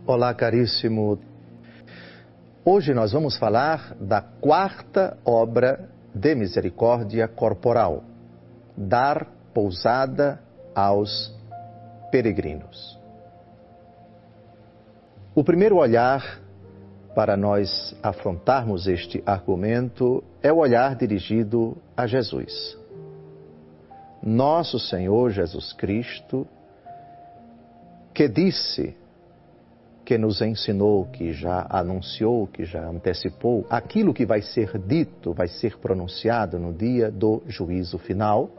Olá, caríssimo. Hoje nós vamos falar da quarta obra de misericórdia corporal, dar pousada aos peregrinos. O primeiro olhar para nós afrontarmos este argumento é o olhar dirigido a Jesus. Nosso Senhor Jesus Cristo, que disse, que nos ensinou, que já anunciou, que já antecipou aquilo que vai ser dito, vai ser pronunciado no dia do juízo final.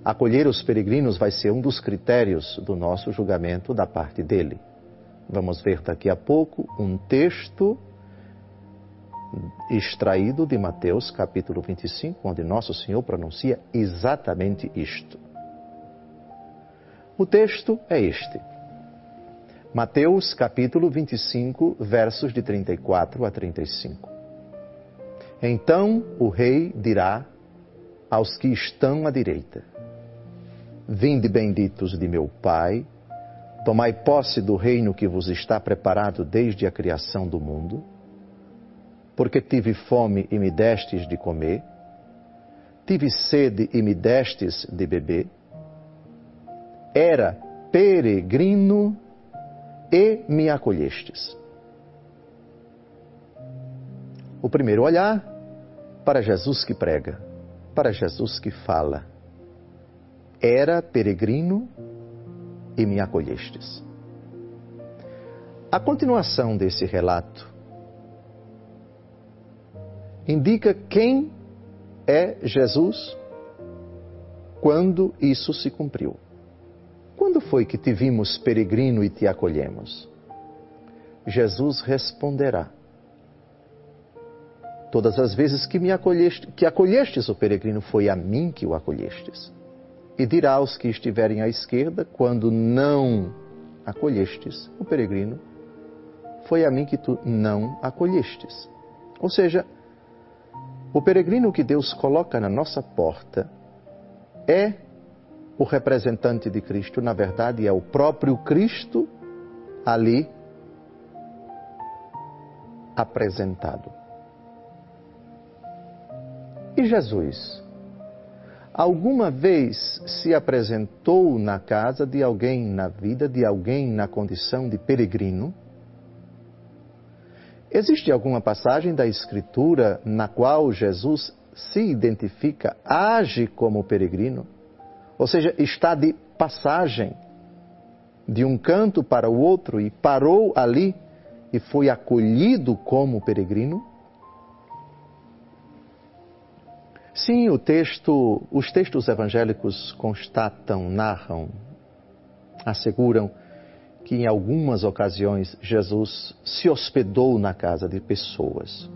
Acolher os peregrinos vai ser um dos critérios do nosso julgamento da parte dele. Vamos ver daqui a pouco um texto extraído de Mateus capítulo 25, onde Nosso Senhor pronuncia exatamente isto. O texto é este. Mateus capítulo 25, versos de 34 a 35. Então o rei dirá aos que estão à direita: Vinde benditos de meu Pai, tomai posse do reino que vos está preparado desde a criação do mundo, porque tive fome e me destes de comer, tive sede e me destes de beber, era peregrino e me acolhestes. O primeiro olhar para Jesus que prega, para Jesus que fala. Era peregrino e me acolhestes. A continuação desse relato indica quem é Jesus quando isso se cumpriu. Quando foi que te vimos peregrino e te acolhemos? Jesus responderá: todas as vezes que acolhestes o peregrino, foi a mim que o acolhestes. E dirá aos que estiverem à esquerda: quando não acolhestes o peregrino, foi a mim que tu não acolhestes. Ou seja, o peregrino que Deus coloca na nossa porta é o representante de Cristo, na verdade é o próprio Cristo ali apresentado. E Jesus, alguma vez se apresentou na casa de alguém, na vida de alguém na condição de peregrino? Existe alguma passagem da Escritura na qual Jesus se identifica, age como peregrino? Ou seja, está de passagem de um canto para o outro e parou ali e foi acolhido como peregrino? Sim, os textos evangélicos constatam, narram, asseguram que em algumas ocasiões Jesus se hospedou na casa de pessoas.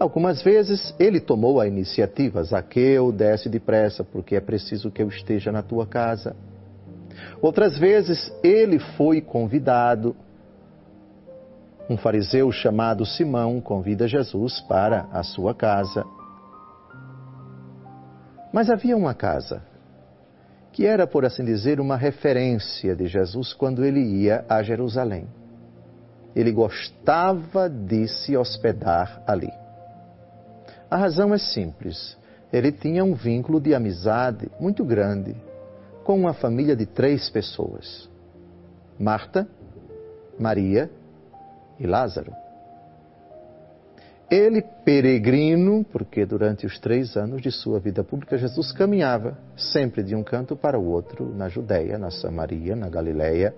Algumas vezes ele tomou a iniciativa: Zaqueu, desce depressa, porque é preciso que eu esteja na tua casa. Outras vezes ele foi convidado. Um fariseu chamado Simão convida Jesus para a sua casa. Mas havia uma casa que era, por assim dizer, uma referência de Jesus quando ele ia a Jerusalém. Ele gostava de se hospedar ali. A razão é simples. Ele tinha um vínculo de amizade muito grande com uma família de 3 pessoas: Marta, Maria e Lázaro. Ele, peregrino, porque durante os 3 anos de sua vida pública, Jesus caminhava sempre de um canto para o outro, na Judéia, na Samaria, na Galileia.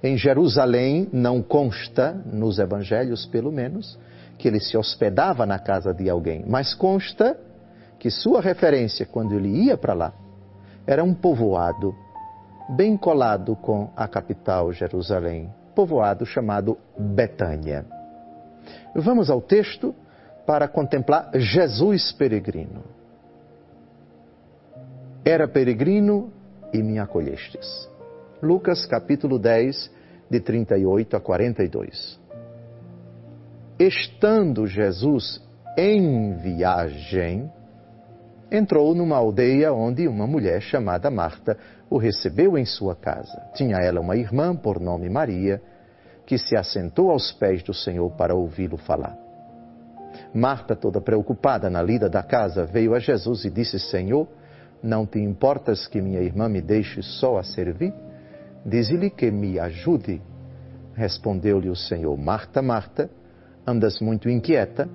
Em Jerusalém, não consta, nos evangelhos pelo menos, que ele se hospedava na casa de alguém, mas consta que sua referência, quando ele ia para lá, era um povoado bem colado com a capital, Jerusalém, povoado chamado Betânia. Vamos ao texto para contemplar Jesus peregrino. Era peregrino e me acolhestes. Lucas capítulo 10, de 38 a 42. Estando Jesus em viagem, entrou numa aldeia onde uma mulher chamada Marta o recebeu em sua casa. Tinha ela uma irmã por nome Maria, que se assentou aos pés do Senhor para ouvi-lo falar. Marta, toda preocupada na lida da casa, veio a Jesus e disse: Senhor, não te importas que minha irmã me deixe só a servir? Dize-lhe que me ajude. Respondeu-lhe o Senhor: Marta, Marta, andas muito inquieta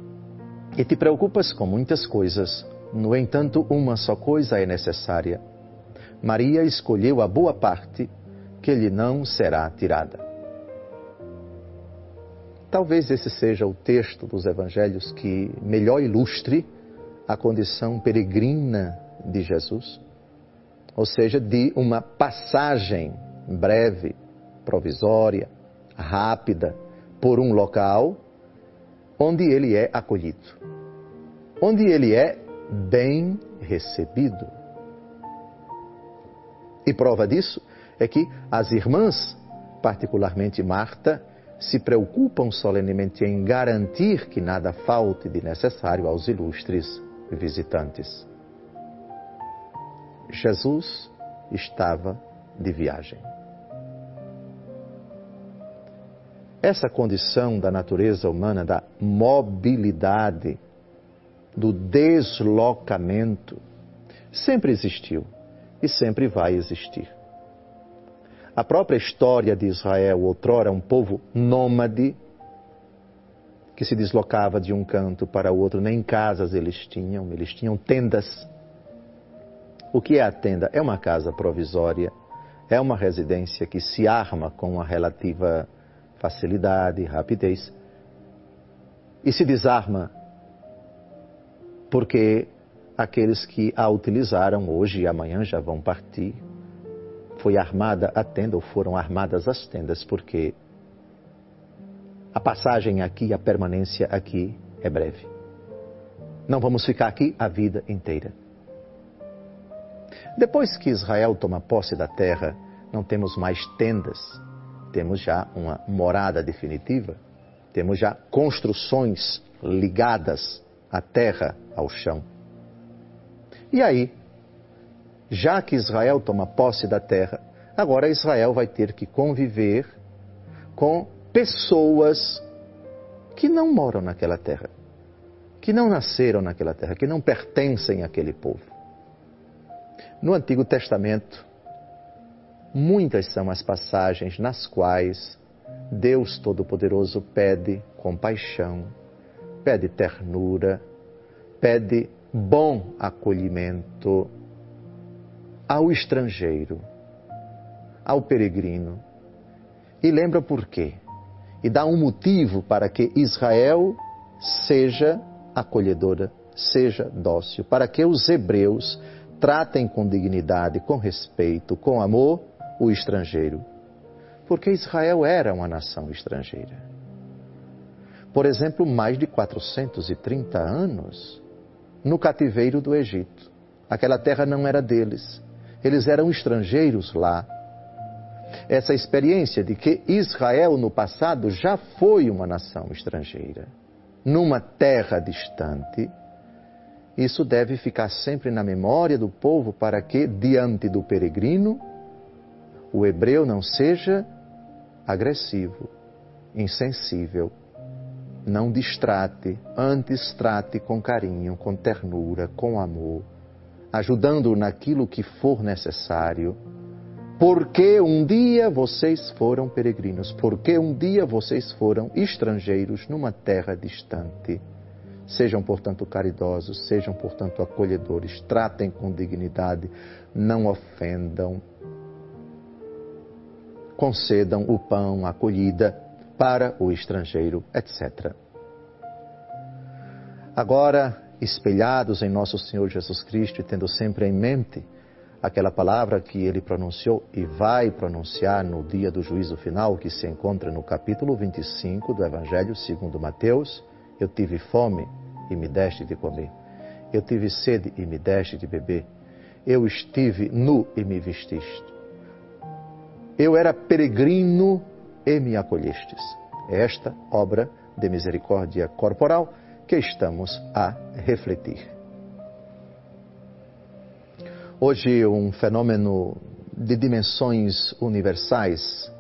e te preocupas com muitas coisas. No entanto, uma só coisa é necessária. Maria escolheu a boa parte, que lhe não será tirada. Talvez esse seja o texto dos evangelhos que melhor ilustre a condição peregrina de Jesus, ou seja, de uma passagem breve, provisória, rápida, por um local onde ele é acolhido, onde ele é bem recebido. E prova disso é que as irmãs, particularmente Marta, se preocupam solenemente em garantir que nada falte de necessário aos ilustres visitantes. Jesus estava de viagem. Essa condição da natureza humana, da mobilidade, do deslocamento, sempre existiu e sempre vai existir. A própria história de Israel, outrora um povo nômade, que se deslocava de um canto para o outro, nem casas eles tinham tendas. O que é a tenda? É uma casa provisória, é uma residência que se arma com uma relativa facilidade, rapidez, e se desarma porque aqueles que a utilizaram hoje e amanhã já vão partir. Foi armada a tenda, ou foram armadas as tendas, porque a passagem aqui, a permanência aqui é breve. Não vamos ficar aqui a vida inteira. Depois que Israel toma posse da terra, não temos mais tendas, temos já uma morada definitiva, temos já construções ligadas à terra, ao chão. E aí, já que Israel toma posse da terra, agora Israel vai ter que conviver com pessoas que não moram naquela terra, que não nasceram naquela terra, que não pertencem àquele povo. No Antigo Testamento, muitas são as passagens nas quais Deus Todo-Poderoso pede compaixão, pede ternura, pede bom acolhimento ao estrangeiro, ao peregrino. E lembra por quê? E dá um motivo para que Israel seja acolhedora, seja dócil, para que os hebreus tratem com dignidade, com respeito, com amor o estrangeiro. Porque Israel era uma nação estrangeira. Por exemplo, mais de 430 anos no cativeiro do Egito. Aquela terra não era deles. Eles eram estrangeiros lá. Essa experiência de que Israel no passado já foi uma nação estrangeira, numa terra distante, isso deve ficar sempre na memória do povo para que, diante do peregrino, o hebreu não seja agressivo, insensível, não distrate, antes trate com carinho, com ternura, com amor, ajudando-o naquilo que for necessário, porque um dia vocês foram peregrinos, porque um dia vocês foram estrangeiros numa terra distante. Sejam, portanto, caridosos, sejam, portanto, acolhedores, tratem com dignidade, não ofendam, concedam o pão, a acolhida para o estrangeiro, etc. Agora, espelhados em nosso Senhor Jesus Cristo e tendo sempre em mente aquela palavra que ele pronunciou e vai pronunciar no dia do juízo final, que se encontra no capítulo 25 do Evangelho segundo Mateus: eu tive fome e me deste de comer, eu tive sede e me deste de beber, eu estive nu e me vestiste, eu era peregrino e me acolhestes. É esta obra de misericórdia corporal que estamos a refletir. Hoje, um fenômeno de dimensões universais,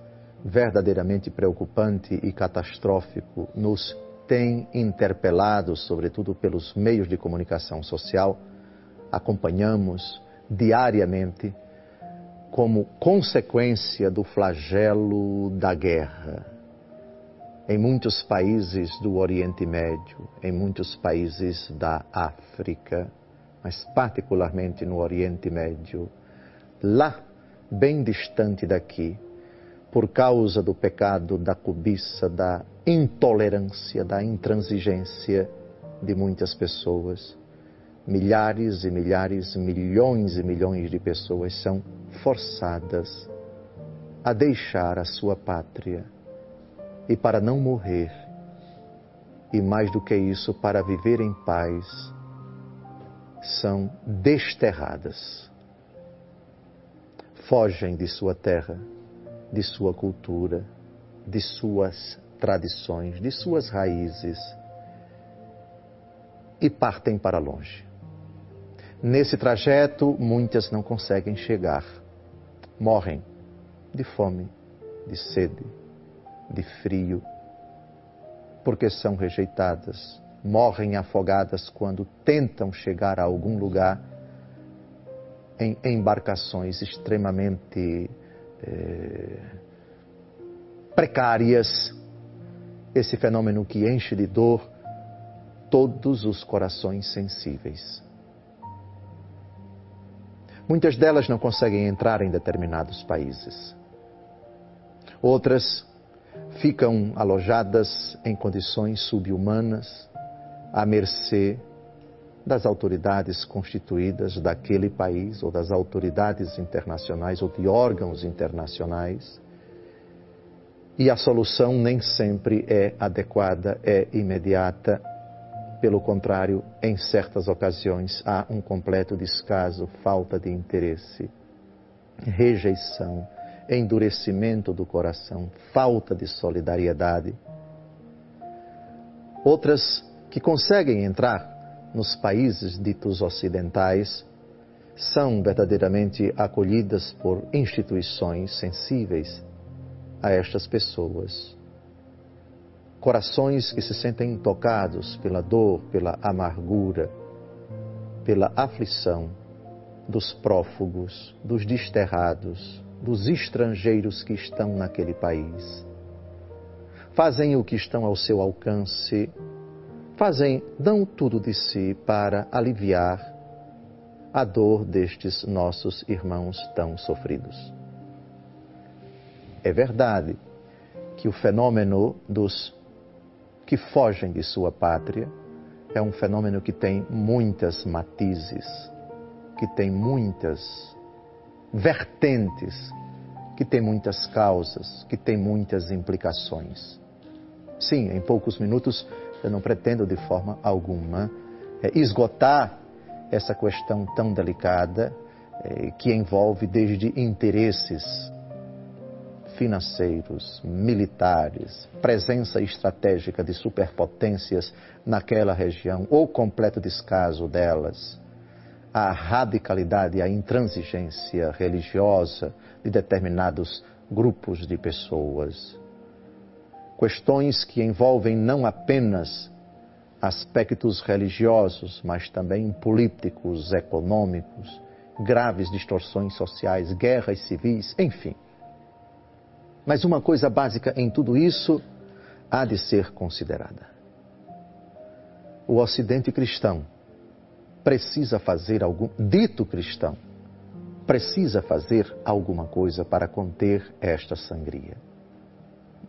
verdadeiramente preocupante e catastrófico, nos tem interpelado, sobretudo pelos meios de comunicação social. Acompanhamos diariamente como consequência do flagelo da guerra. Em muitos países do Oriente Médio, em muitos países da África, mas particularmente no Oriente Médio, lá, bem distante daqui, por causa do pecado da cobiça, da intolerância, da intransigência de muitas pessoas, milhares e milhares, milhões e milhões de pessoas são forçadas a deixar a sua pátria e para não morrer, e mais do que isso, para viver em paz, são desterradas. Fogem de sua terra, de sua cultura, de suas tradições, de suas raízes e partem para longe. Nesse trajeto, muitas não conseguem chegar. Morrem de fome, de sede, de frio, porque são rejeitadas. Morrem afogadas quando tentam chegar a algum lugar em embarcações extremamente precárias. Esse fenômeno que enche de dor todos os corações sensíveis. Muitas delas não conseguem entrar em determinados países. Outras ficam alojadas em condições subhumanas, à mercê das autoridades constituídas daquele país, ou das autoridades internacionais, ou de órgãos internacionais. E a solução nem sempre é adequada, é imediata. Pelo contrário, em certas ocasiões há um completo descaso, falta de interesse, rejeição, endurecimento do coração, falta de solidariedade. Outras que conseguem entrar nos países ditos ocidentais são verdadeiramente acolhidas por instituições sensíveis a estas pessoas. Corações que se sentem tocados pela dor, pela amargura, pela aflição dos prófugos, dos desterrados, dos estrangeiros que estão naquele país. Fazem o que estão ao seu alcance, dão tudo de si para aliviar a dor destes nossos irmãos tão sofridos. É verdade que o fenômeno dos que fogem de sua pátria é um fenômeno que tem muitas matizes, que tem muitas vertentes, que tem muitas causas, que tem muitas implicações. Sim, em poucos minutos eu não pretendo de forma alguma esgotar essa questão tão delicada que envolve desde interesses financeiros, militares, presença estratégica de superpotências naquela região ou completo descaso delas, a radicalidade, a intransigência religiosa de determinados grupos de pessoas. Questões que envolvem não apenas aspectos religiosos, mas também políticos, econômicos, graves distorções sociais, guerras civis, enfim. Mas uma coisa básica em tudo isso há de ser considerada. O Ocidente cristão precisa fazer dito cristão, precisa fazer alguma coisa para conter esta sangria.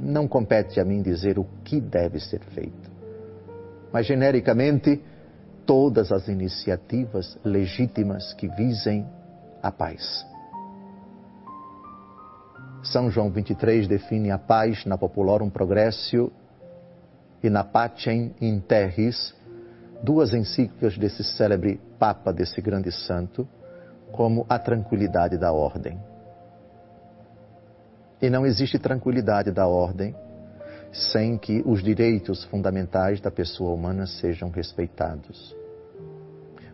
Não compete a mim dizer o que deve ser feito. Mas, genericamente, todas as iniciativas legítimas que visem a paz. São João 23 define a paz na Populorum Progressio e na Pacem in Terris, duas encíclicas desse célebre Papa, desse grande santo, como a tranquilidade da ordem. E não existe tranquilidade da ordem sem que os direitos fundamentais da pessoa humana sejam respeitados.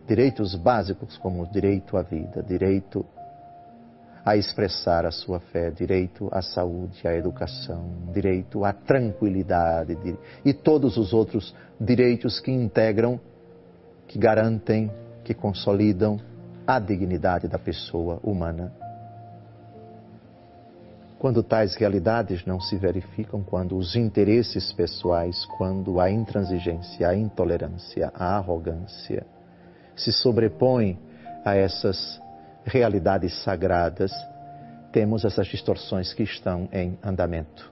Direitos básicos como o direito à vida, direito a expressar a sua fé, direito à saúde, à educação, direito à tranquilidade e todos os outros direitos que integram, que garantem, que consolidam a dignidade da pessoa humana. Quando tais realidades não se verificam, quando os interesses pessoais, quando a intransigência, a intolerância, a arrogância se sobrepõem a essas realidades sagradas, temos essas distorções que estão em andamento.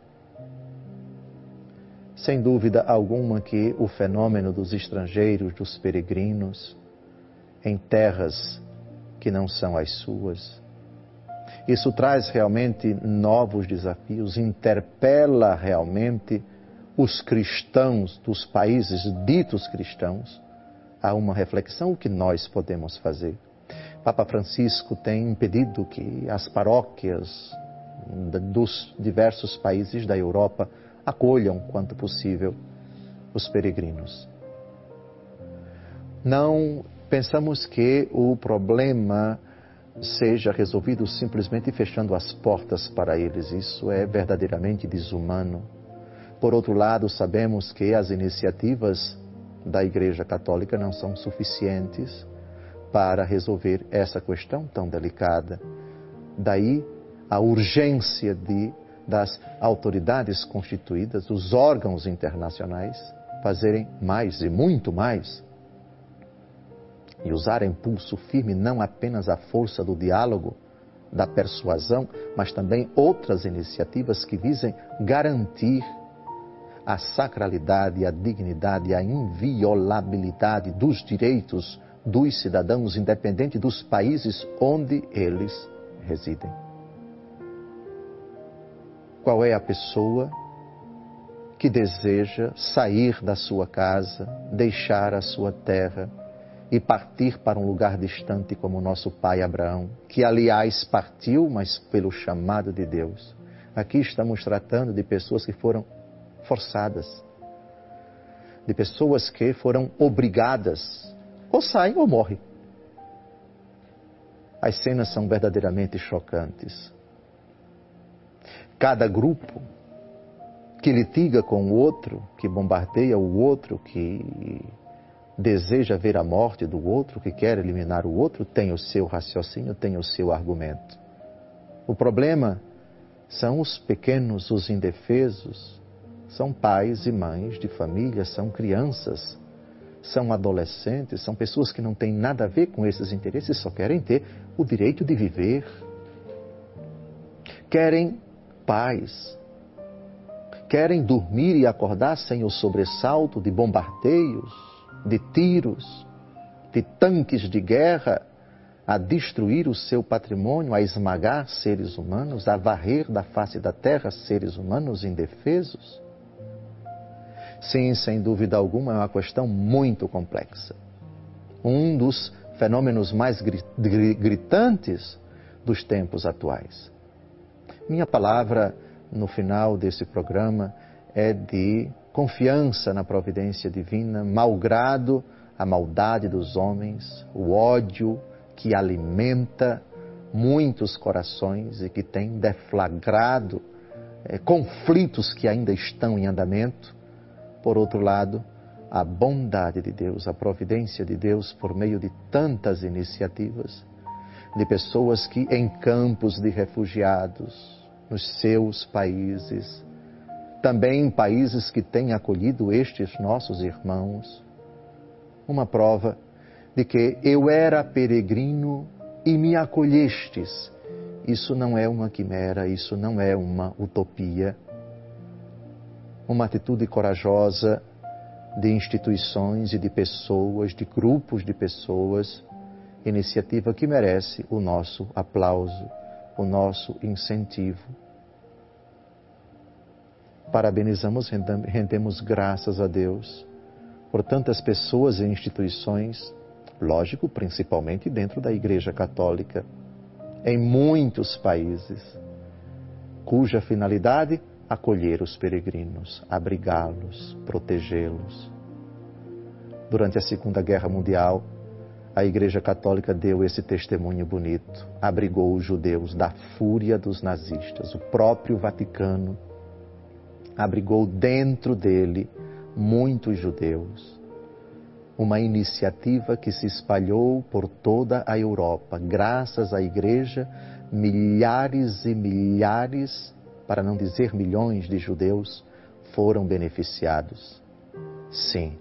Sem dúvida alguma que o fenômeno dos estrangeiros, dos peregrinos, em terras que não são as suas, isso traz realmente novos desafios, interpela realmente os cristãos dos países ditos cristãos a uma reflexão, o que nós podemos fazer. Papa Francisco tem pedido que as paróquias dos diversos países da Europa acolham, quanto possível, os peregrinos. Não pensamos que o problema seja resolvido simplesmente fechando as portas para eles. Isso é verdadeiramente desumano. Por outro lado, sabemos que as iniciativas da Igreja Católica não são suficientes para resolver essa questão tão delicada. Daí a urgência das autoridades constituídas, dos órgãos internacionais, fazerem mais e muito mais e usarem pulso firme não apenas a força do diálogo, da persuasão, mas também outras iniciativas que visem garantir a sacralidade, a dignidade, a inviolabilidade dos direitos dos cidadãos, independente dos países onde eles residem. Qual é a pessoa que deseja sair da sua casa, deixar a sua terra e partir para um lugar distante como nosso pai Abraão, que aliás partiu, mas pelo chamado de Deus? Aqui estamos tratando de pessoas que foram forçadas, de pessoas que foram obrigadas, ou saem ou morrem. As cenas são verdadeiramente chocantes. Cada grupo que litiga com o outro, que bombardeia o outro, que deseja ver a morte do outro, que quer eliminar o outro, tem o seu raciocínio, tem o seu argumento. O problema são os pequenos, os indefesos, são pais e mães de família, são crianças, são adolescentes, são pessoas que não têm nada a ver com esses interesses, só querem ter o direito de viver. Querem paz, querem dormir e acordar sem o sobressalto de bombardeios, de tiros, de tanques de guerra a destruir o seu patrimônio, a esmagar seres humanos, a varrer da face da terra seres humanos indefesos. Sim, sem dúvida alguma, é uma questão muito complexa. Um dos fenômenos mais gritantes dos tempos atuais. Minha palavra no final desse programa é de confiança na providência divina, malgrado a maldade dos homens, o ódio que alimenta muitos corações e que tem deflagrado conflitos que ainda estão em andamento. Por outro lado, a bondade de Deus, a providência de Deus por meio de tantas iniciativas, de pessoas que em campos de refugiados, nos seus países, também em países que têm acolhido estes nossos irmãos, uma prova de que eu era peregrino e me acolhestes. Isso não é uma quimera, isso não é uma utopia. Uma atitude corajosa de instituições e de pessoas, de grupos de pessoas, iniciativa que merece o nosso aplauso, o nosso incentivo. Parabenizamos, rendemos graças a Deus por tantas pessoas e instituições, lógico, principalmente dentro da Igreja Católica, em muitos países, cuja finalidade acolher os peregrinos, abrigá-los, protegê-los. Durante a Segunda Guerra Mundial, a Igreja Católica deu esse testemunho bonito, abrigou os judeus da fúria dos nazistas. O próprio Vaticano abrigou dentro dele muitos judeus. Uma iniciativa que se espalhou por toda a Europa. Graças à Igreja, milhares e milhares, para não dizer milhões de judeus, foram beneficiados. Sim,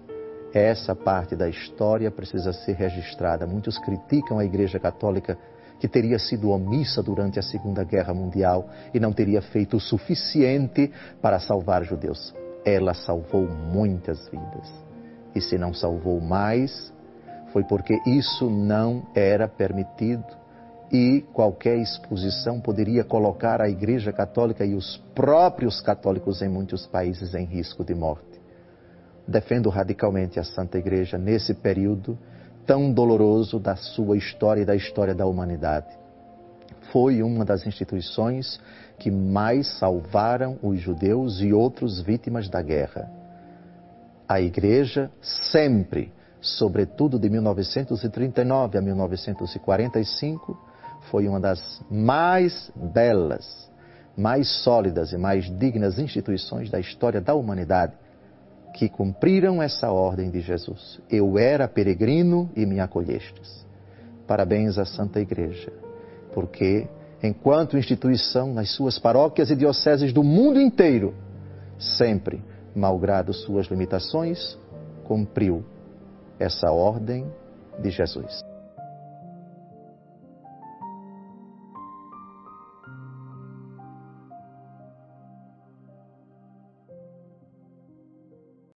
essa parte da história precisa ser registrada. Muitos criticam a Igreja Católica que teria sido omissa durante a Segunda Guerra Mundial e não teria feito o suficiente para salvar judeus. Ela salvou muitas vidas. E se não salvou mais, foi porque isso não era permitido e qualquer exposição poderia colocar a Igreja Católica e os próprios católicos em muitos países em risco de morte. Defendo radicalmente a Santa Igreja nesse período tão doloroso da sua história e da história da humanidade. Foi uma das instituições que mais salvaram os judeus e outros vítimas da guerra. A Igreja sempre, sobretudo de 1939 a 1945, foi uma das mais belas, mais sólidas e mais dignas instituições da história da humanidade que cumpriram essa ordem de Jesus. Eu era peregrino e me acolhestes. Parabéns à Santa Igreja, porque enquanto instituição nas suas paróquias e dioceses do mundo inteiro, sempre, malgrado suas limitações, cumpriu essa ordem de Jesus.